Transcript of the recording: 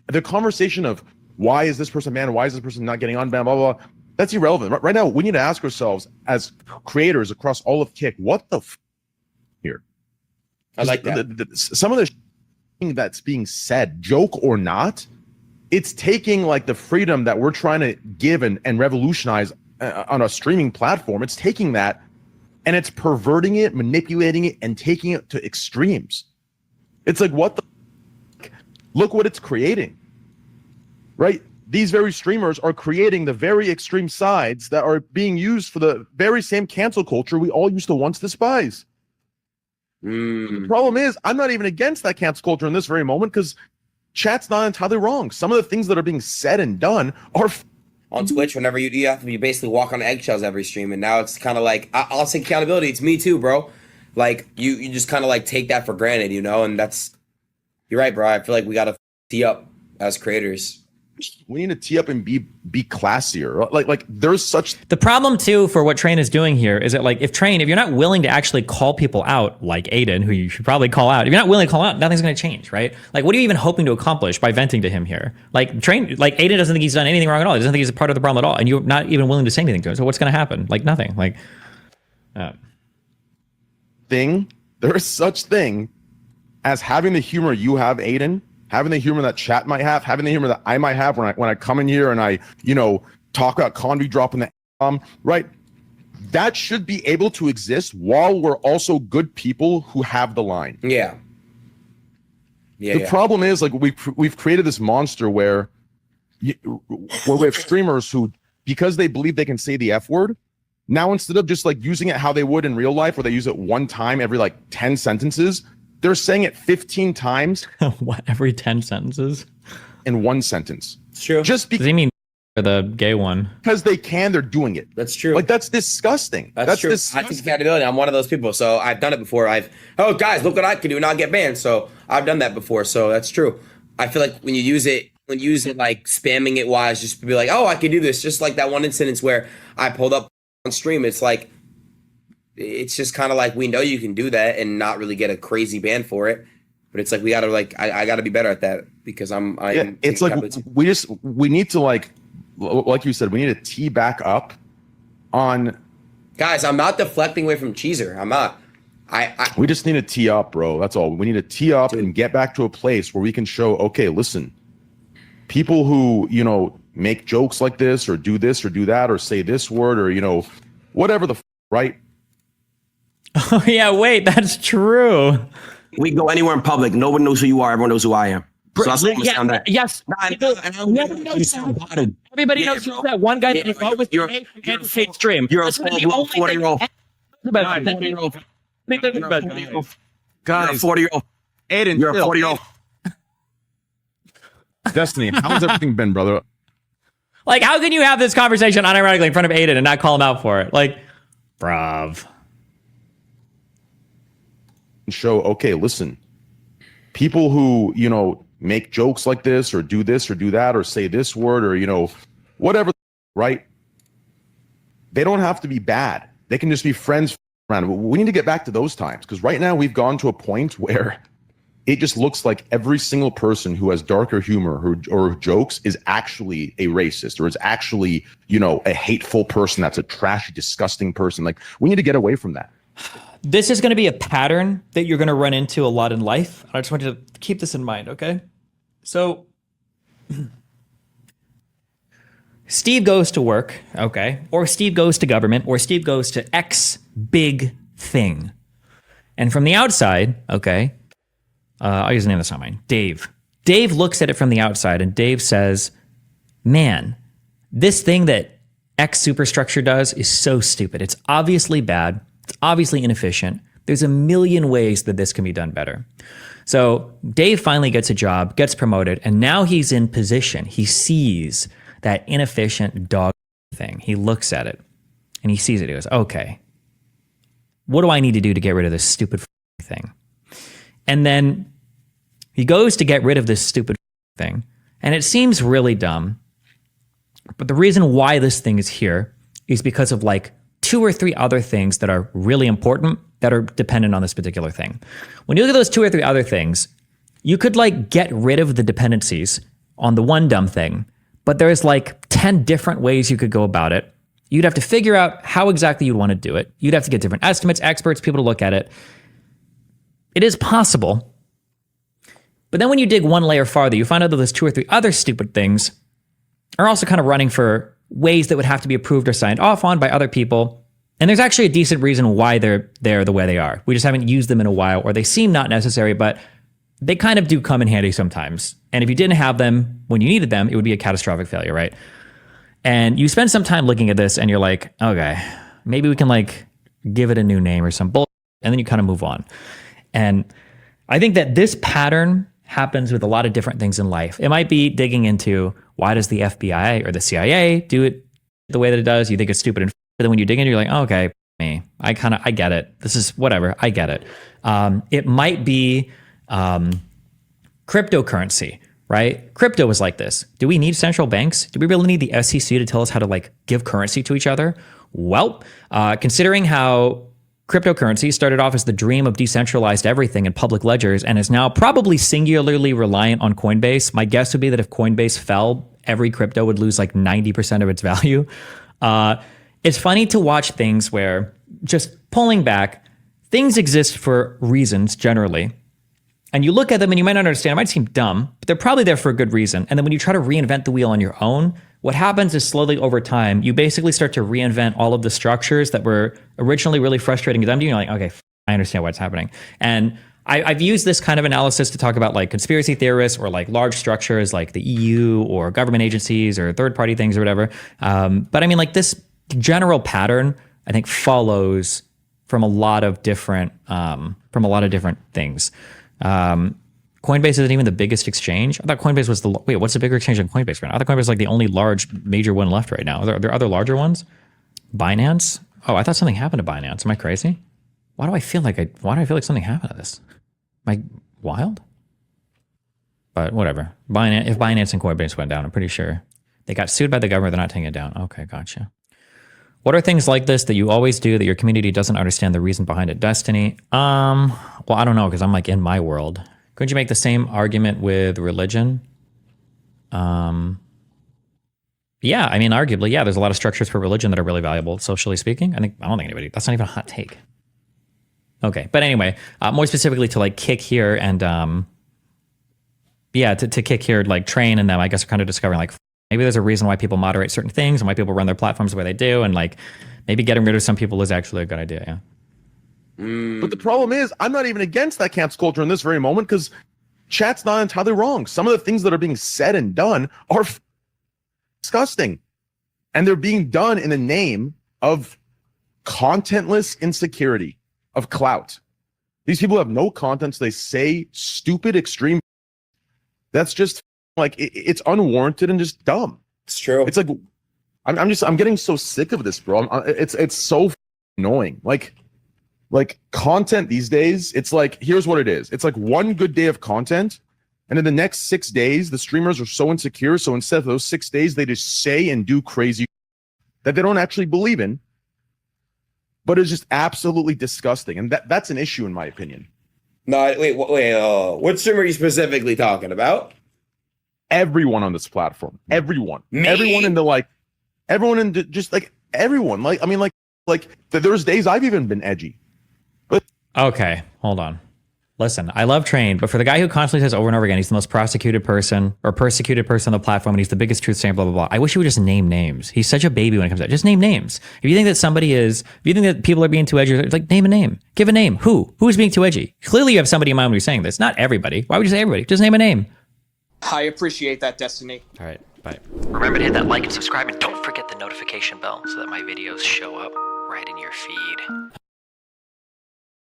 the conversation of why is this person banned, why is this person not getting unbanned, blah, blah, blah, that's irrelevant. Right now, we need to ask ourselves as creators across all of Kick, what the here? I like that. Some of the that's being said, joke or not, it's taking like the freedom that we're trying to give and revolutionize on a streaming platform. It's taking that and it's perverting it, manipulating it, and taking it to extremes. It's like, what the look what it's creating, right? These very streamers are creating the very extreme sides that are being used for the very same cancel culture we all used to once despise. The problem is, I'm not even against that cancel culture in this very moment because chat's not entirely wrong. Some of the things that are being said and done are on Twitch. Whenever you have to, you basically walk on eggshells every stream, and now it's kind of like I'll say accountability. It's me too, bro. Like you just kind of like take that for granted, you know. And that's you're right, bro. I feel like we gotta tee up as creators. We need to tee up and be classier. Like there's such the problem too for what Train is doing here is that like if you're not willing to actually call people out like Adin, who you should probably call out, if you're not willing to call out, nothing's going to change, right? Like what are you even hoping to accomplish by venting to him here? Like Adin doesn't think he's done anything wrong at all. He doesn't think he's a part of the problem at all, and you're not even willing to say anything to him. So what's going to happen? Like nothing. Like there is such thing as having the humor you have, Adin. Having the humor that chat might have, having the humor that I might have when I come in here and I, talk about Convi dropping the right? That should be able to exist while we're also good people who have the line. Yeah. The problem is like we've created this monster where we have streamers who, because they believe they can say the F word, now instead of just like using it how they would in real life, where they use it one time every like 10 sentences, they're saying it 15 times. What, every 10 sentences? In one sentence. It's true. Does he mean the gay one? Because they can, they're doing it. That's true. Like, that's disgusting. That's true. Disgusting. I take accountability. I'm one of those people. So I've done it before. Oh, guys, look what I can do and I'll get banned. So I've done that before. So that's true. I feel like when you use it like spamming it wise, just to be like, oh, I can do this. Just like that one incident where I pulled up on stream. It's like, it's just kind of like we know you can do that and not really get a crazy ban for it, but it's like we gotta like I gotta be better at that because it's like we need to like you said, we need to tee back up on. Guys, I'm not deflecting away from Cheezer. I'm not. We just need to tee up, bro. That's all. We need to tee up and get back to a place where we can show, okay, listen, people who make jokes like this or do that or say this word or whatever the right. Oh yeah, wait, that's true. We go anywhere in public. Nobody knows who you are. Everyone knows who I am. So that's what I'm saying on that. Yes. Everybody knows that one guy that always hate stream. You're a 40-year-old. Guys, 40-year-old. Adin, you're a 40-year-old. Destiny, how's everything been, brother? Like, how can you have this conversation unironically in front of Adin and not call him out for it? Like, bruv. Show, okay, listen, people who make jokes like this or do that or say this word or whatever, right? They don't have to be bad. They can just be friends around. We need to get back to those times because right now we've gone to a point where it just looks like every single person who has darker humor or jokes is actually a racist or is actually a hateful person. That's a trashy, disgusting person. Like, we need to get away from that. This is going to be a pattern that you're going to run into a lot in life. I just want you to keep this in mind, okay? So, Steve goes to work, okay? Or Steve goes to government, or Steve goes to X big thing. And from the outside, okay, I'll use a name that's not mine, Dave. Dave looks at it from the outside, and Dave says, man, this thing that X superstructure does is so stupid. It's obviously bad. It's obviously inefficient. There's a million ways that this can be done better. So Dave finally gets a job, gets promoted, and now he's in position. He sees that inefficient dog thing. He looks at it and he sees it. He goes, okay, what do I need to do to get rid of this stupid thing? And then he goes to get rid of this stupid thing. And it seems really dumb. But the reason why this thing is here is because of like 2 or 3 other things that are really important that are dependent on this particular thing. When you look at those 2 or 3 other things, you could like get rid of the dependencies on the one dumb thing, but there's like 10 different ways you could go about it. You'd have to figure out how exactly you'd want to do it. You'd have to get different estimates, experts, people to look at it. It is possible. But then when you dig one layer farther, you find out that there's 2 or 3 other stupid things are also kind of running for ways that would have to be approved or signed off on by other people. And there's actually a decent reason why they're the way they are. We just haven't used them in a while, or they seem not necessary, but they kind of do come in handy sometimes. And if you didn't have them when you needed them, it would be a catastrophic failure, right? And you spend some time looking at this and you're like, okay, maybe we can like give it a new name or some bullshit, and then you kind of move on. And I think that this pattern happens with a lot of different things in life. It might be digging into why does the FBI or the CIA do it the way that it does? You think it's stupid, but then when you dig into it, you're like, oh, okay, me, I get it. This is whatever, I get it. It might be cryptocurrency, right? Crypto was like this. Do we need central banks? Do we really need the SEC to tell us how to like give currency to each other? Well, considering how cryptocurrency started off as the dream of decentralized everything in public ledgers and is now probably singularly reliant on Coinbase. My guess would be that if Coinbase fell, every crypto would lose like 90% of its value. It's funny to watch things where, just pulling back, things exist for reasons generally. And you look at them and you might not understand, it might seem dumb, but they're probably there for a good reason. And then when you try to reinvent the wheel on your own, what happens is slowly over time, you basically start to reinvent all of the structures that were originally really frustrating to them. You're like, okay, I understand what's happening. And I've used this kind of analysis to talk about like conspiracy theorists or like large structures like the EU or government agencies or third-party things or whatever. But I mean, like this general pattern, I think follows from a lot of different things. Coinbase isn't even the biggest exchange. I thought Coinbase was what's the bigger exchange than Coinbase right now? I thought Coinbase was like the only large major one left right now. Are there other larger ones? Binance? Oh, I thought something happened to Binance. Am I crazy? Why do I feel like something happened to this? Am I wild? But whatever. If Binance and Coinbase went down, I'm pretty sure they got sued by the government. They're not taking it down. Okay, gotcha. What are things like this that you always do that your community doesn't understand the reason behind it? Destiny? Well, I don't know, because I'm like in my world. Couldn't you make the same argument with religion? Yeah, I mean, arguably, yeah, there's a lot of structures for religion that are really valuable, socially speaking. I don't think anybody, that's not even a hot take. Okay, but anyway, more specifically to like kick here and, to kick here, like train and them, I guess are kind of discovering like, maybe there's a reason why people moderate certain things and why people run their platforms the way they do. And like, maybe getting rid of some people is actually a good idea, yeah. But the problem is, I'm not even against that cancel culture in this very moment because chat's not entirely wrong. Some of the things that are being said and done are disgusting. And they're being done in the name of contentless insecurity, of clout. These people have no content, so they say stupid, extreme. That's just like, it's unwarranted and just dumb. It's true. It's like, I'm getting so sick of this, bro. It's so annoying. Like content these days, it's like, here's what it is. It's like one good day of content, and in the next 6 days, the streamers are so insecure. So instead of those 6 days, they just say and do crazy that they don't actually believe in, but it's just absolutely disgusting. And that's an issue in my opinion. No, wait. What streamer are you specifically talking about? Everyone on this platform, everyone, Me? everyone in the everyone in just like everyone. Like, I mean, like there's days I've even been edgy. Okay, hold on. Listen, I love Train, but for the guy who constantly says over and over again, he's the most persecuted person on the platform, and he's the biggest truth sayer, blah, blah, blah. I wish he would just name names. He's such a baby when it comes to that. Just name names. If you think that people are being too edgy, it's like, name a name. Give a name. Who? Who is being too edgy? Clearly you have somebody in mind when you're saying this. Not everybody. Why would you say everybody? Just name a name. I appreciate that, Destiny. All right, bye. Remember to hit that like and subscribe, and don't forget the notification bell so that my videos show up right in your feed.